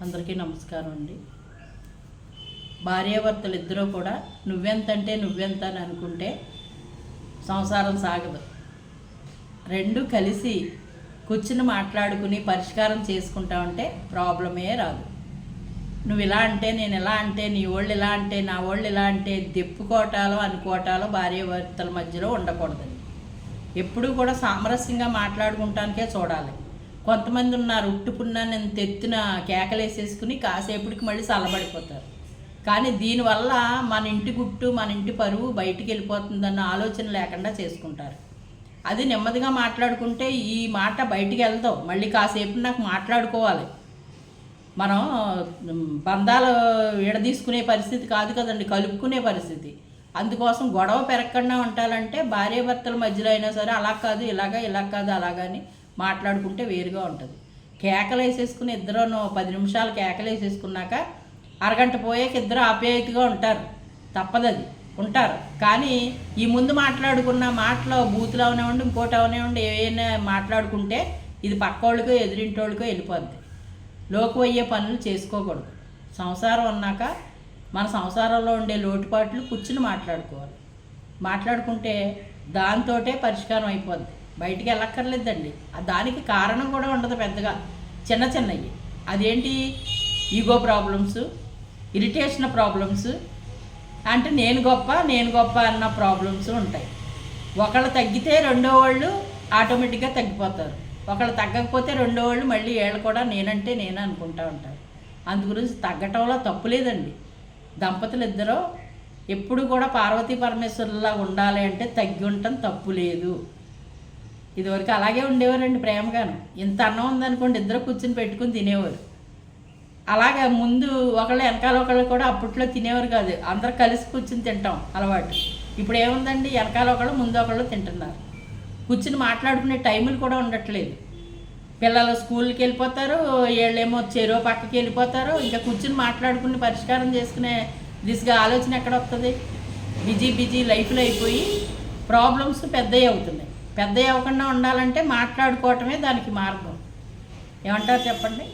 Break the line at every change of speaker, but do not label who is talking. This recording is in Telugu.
అందరికీ నమస్కారం అండి. భార్యాభర్తలు ఇద్దరూ కూడా నువ్వెంతంటే నువ్వెంత అని అనుకుంటే సంసారం సాగదు. రెండు కలిసి కూర్చుని మాట్లాడుకుని పరిష్కారం చేసుకుంటామంటే ప్రాబ్లమే రాదు. నువ్వు ఇలా అంటే నేను ఇలా అంటే నీ వాళ్ళు ఇలా అంటే నా వాళ్ళు ఇలా అంటే దెప్పుకోటాలో అనుకోటాలో భార్యాభర్తల మధ్యలో ఉండకూడదండి. ఎప్పుడూ కూడా సామరస్యంగా మాట్లాడుకుంటానికే చూడాలి. కొంతమంది ఉన్నారు ఉట్టుపున్నాన్ని ఎంత ఎత్తున కేకలేసేసుకుని కాసేపటికి మళ్ళీ చల్లబడిపోతారు. కానీ దీనివల్ల మన ఇంటి గుట్టు మన ఇంటి పరువు బయటికి వెళ్ళిపోతుందన్న ఆలోచన లేకుండా చేసుకుంటారు. అది నెమ్మదిగా మాట్లాడుకుంటే ఈ మాట బయటికి వెళ్దాం, మళ్ళీ కాసేపు నాకు మాట్లాడుకోవాలి. మనం బంధాలు విడదీసుకునే పరిస్థితి కాదు కదండి, కలుపుకునే పరిస్థితి. అందుకోసం గొడవ పెరగకుండా ఉండాలంటే భార్యాభర్తల మధ్యలో అయినా సరే అలా కాదు ఇలాగా ఇలా కాదు అలాగని మాట్లాడుకుంటే వేరుగా ఉంటుంది. కేకలు వేసేసుకుని ఇద్దరు 10 నిమిషాలు కేకలు వేసేసుకున్నాక అరగంట పోయాక ఇద్దరు ఆప్యాయతగా ఉంటారు, తప్పదది ఉంటారు. కానీ ఈ ముందు మాట్లాడుకున్న మాటలో బూతులు అవనివ్వండి ఇంకోటి అవనివ్వండి ఏమైనా మాట్లాడుకుంటే ఇది పక్కోళ్ళకో ఎదురింటోళ్ళకో వెళ్ళిపోద్ది. లోకు అయ్యే పనులు చేసుకోకూడదు. సంసారం అన్నాక మన సంసారంలో ఉండే లోటుపాట్లు కూర్చుని మాట్లాడుకోవాలి. మాట్లాడుకుంటే దాంతోటే పరిష్కారం అయిపోద్ది, బయటికి వెళ్ళక్కర్లేదండి. దానికి కారణం కూడా ఉండదు పెద్దగా, చిన్న చిన్నవి. అదేంటి ఈగో ప్రాబ్లమ్స్, ఇరిటేషన్ ప్రాబ్లమ్స్, అంటే నేను గొప్ప అన్న ప్రాబ్లమ్స్ ఉంటాయి. ఒకళ్ళు తగ్గితే రెండో వాళ్ళు ఆటోమేటిక్గా తగ్గిపోతారు. ఒకళ్ళు తగ్గకపోతే రెండో వాళ్ళు మళ్ళీ వీళ్ళు కూడా నేనంటే నేనే అనుకుంటూ ఉంటారు. అందు గురించి తగ్గటంలో తప్పు లేదండి. దంపతులు ఇద్దరూ ఎప్పుడు కూడా పార్వతీ పరమేశ్వరులా ఉండాలి అంటే తగ్గి ఉండటం తప్పు లేదు. ఇదివరకు అలాగే ఉండేవారండి ప్రేమగాను. ఇంత అన్నం ఉందనుకోండి ఇద్దరు కూర్చుని పెట్టుకుని తినేవారు. అలాగే ముందు ఒకళ్ళు వెనకాల ఒకళ్ళు కూడా అప్పట్లో తినేవారు కాదు, అందరు కలిసి కూర్చుని తింటాం అలవాటు. ఇప్పుడు ఏముందండి, వెనకాల ఒకళ్ళు ముందు ఒకళ్ళు తింటున్నారు. కూర్చుని మాట్లాడుకునే టైములు కూడా ఉండట్లేదు. పిల్లలు స్కూల్కి వెళ్ళిపోతారు, వీళ్ళేమో చెరో పక్కకి వెళ్ళిపోతారు. ఇంకా కూర్చుని మాట్లాడుకుని పరిష్కారం చేసుకునే దిశగా ఆలోచన ఎక్కడ వస్తుంది? బిజీ లైఫ్లో అయిపోయి ప్రాబ్లమ్స్ పెద్దవి అవుతున్నాయి. పెద్దవి అవ్వకుండా ఉండాలంటే మాట్లాడుకోవటమే దానికి మార్గం. ఏమంటారు చెప్పండి?